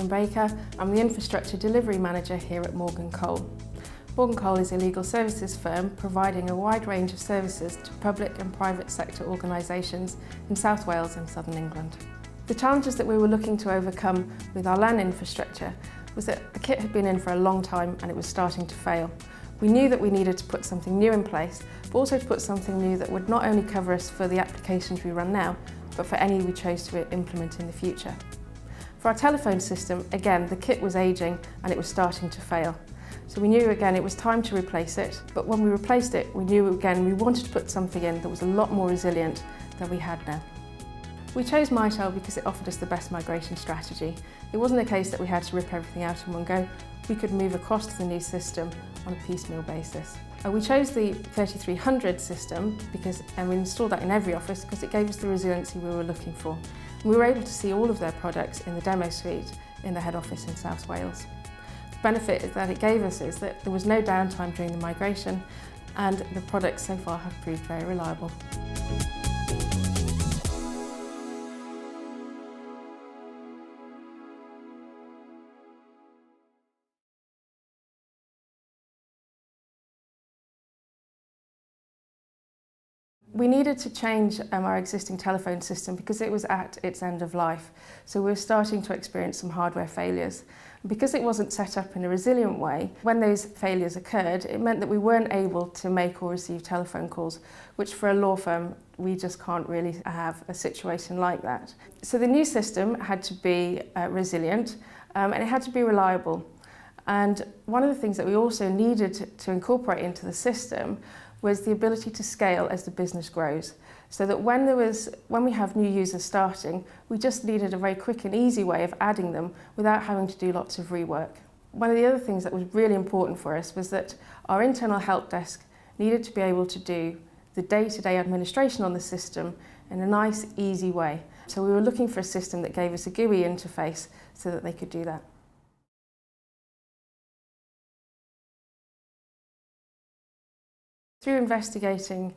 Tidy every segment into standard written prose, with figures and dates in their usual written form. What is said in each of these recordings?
Baker. I'm the Infrastructure Delivery Manager here at Morgan Cole. Morgan Cole is a legal services firm providing a wide range of services to public and private sector organisations in South Wales and Southern England. The challenges that we were looking to overcome with our LAN infrastructure was that the kit had been in for a long time and it was starting to fail. We knew that we needed to put something new in place, but also to put something new that would not only cover us for the applications we run now, but for any we chose to implement in the future. For our telephone system, again, the kit was ageing and it was starting to fail. So we knew again it was time to replace it, but when we replaced it, we knew again we wanted to put something in that was a lot more resilient than we had now. We chose Mitel because it offered us the best migration strategy. It wasn't a case that we had to rip everything out in one go. We could move across to the new system on a piecemeal basis. We chose the 3300 system and we installed that in every office because it gave us the resiliency we were looking for. And we were able to see all of their products in the demo suite in the head office in South Wales. The benefit that it gave us is that there was no downtime during the migration and the products so far have proved very reliable. We needed to change our existing telephone system because it was at its end of life. So we were starting to experience some hardware failures. Because it wasn't set up in a resilient way, when those failures occurred, it meant that we weren't able to make or receive telephone calls, which for a law firm, we just can't really have a situation like that. So the new system had to be resilient and it had to be reliable. And one of the things that we also needed to incorporate into the system was the ability to scale as the business grows. So that when we have new users starting, we just needed a very quick and easy way of adding them without having to do lots of rework. One of the other things that was really important for us was that our internal help desk needed to be able to do the day-to-day administration on the system in a nice, easy way. So we were looking for a system that gave us a GUI interface so that they could do that. Through investigating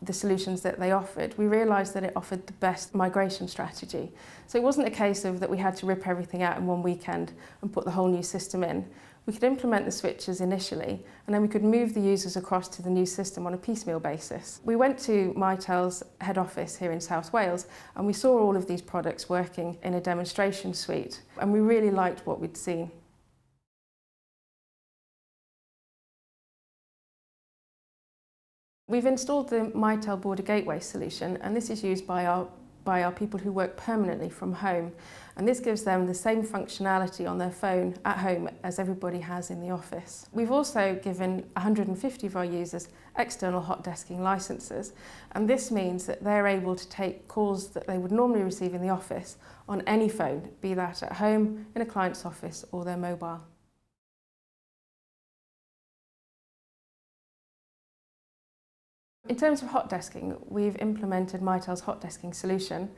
the solutions that they offered, we realised that it offered the best migration strategy. So it wasn't a case of that we had to rip everything out in one weekend and put the whole new system in. We could implement the switches initially and then we could move the users across to the new system on a piecemeal basis. We went to Mitel's head office here in South Wales and we saw all of these products working in a demonstration suite and we really liked what we'd seen. We've installed the Mitel Border Gateway solution and this is used by our people who work permanently from home, and this gives them the same functionality on their phone at home as everybody has in the office. We've also given 150 of our users external hot desking licenses, and this means that they're able to take calls that they would normally receive in the office on any phone, be that at home, in a client's office or their mobile. In terms of hot desking, we've implemented Mitel's hot desking solution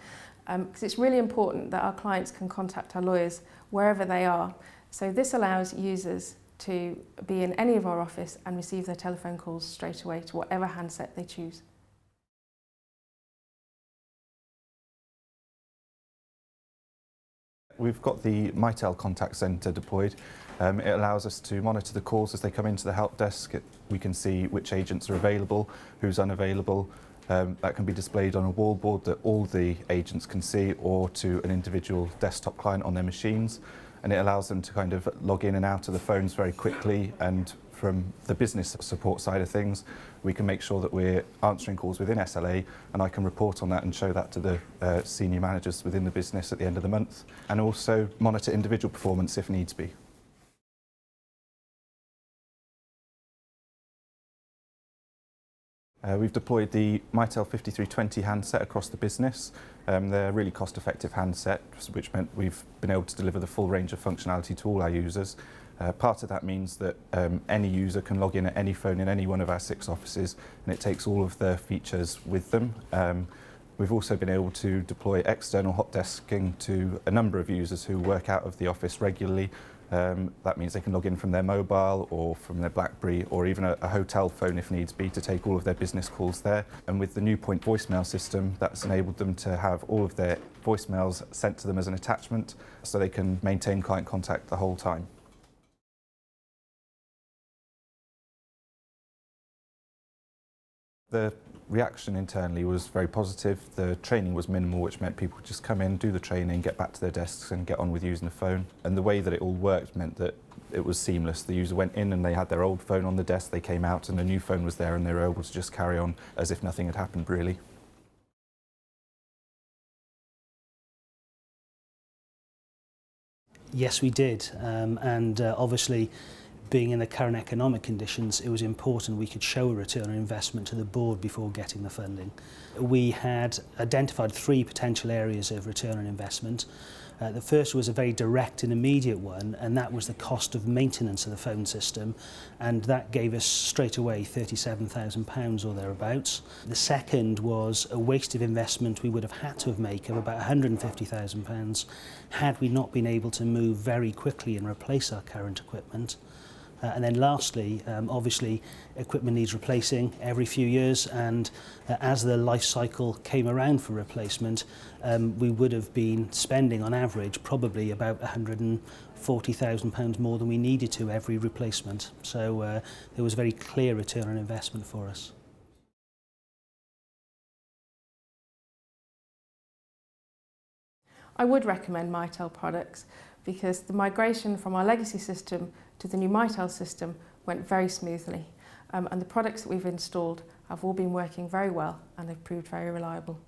because it's really important that our clients can contact our lawyers wherever they are. So this allows users to be in any of our office and receive their telephone calls straight away to whatever handset they choose. We've got the Mitel contact centre deployed. It allows us to monitor the calls as they come into the help desk. We can see which agents are available, who's unavailable. That can be displayed on a wallboard that all the agents can see or to an individual desktop client on their machines. And it allows them to kind of log in and out of the phones very quickly, and from the business support side of things, we can make sure that we're answering calls within SLA, and I can report on that and show that to the senior managers within the business at the end of the month, and also monitor individual performance if needs be. We've deployed the Mitel 5320 handset across the business. They're a really cost-effective handset, which meant we've been able to deliver the full range of functionality to all our users. Part of that means that any user can log in at any phone in any one of our 6 offices, and it takes all of the features with them. We've also been able to deploy external hot desking to a number of users who work out of the office regularly, That means they can log in from their mobile or from their BlackBerry or even a hotel phone if needs be to take all of their business calls there. And with the new Point voicemail system, that's enabled them to have all of their voicemails sent to them as an attachment so they can maintain client contact the whole time. The reaction internally was very positive. The training was minimal, which meant people could just come in, do the training, get back to their desks and get on with using the phone. And the way that it all worked meant that it was seamless. The user went in and they had their old phone on the desk, they came out and a new phone was there and they were able to just carry on as if nothing had happened really. Yes, we did, and obviously being in the current economic conditions, it was important we could show a return on investment to the board before getting the funding. We had identified 3 potential areas of return on investment. The first was a very direct and immediate one, and that was the cost of maintenance of the phone system, and that gave us straight away £37,000 or thereabouts. The second was a waste of investment we would have had to have made of about £150,000 had we not been able to move very quickly and replace our current equipment. And then lastly, obviously equipment needs replacing every few years, and as the life cycle came around for replacement, we would have been spending on average probably about £140,000 more than we needed to every replacement. So there was a very clear return on investment for us. I would recommend Mitel products because the migration from our legacy system to the new Mitel system went very smoothly, and the products that we've installed have all been working very well and they've proved very reliable.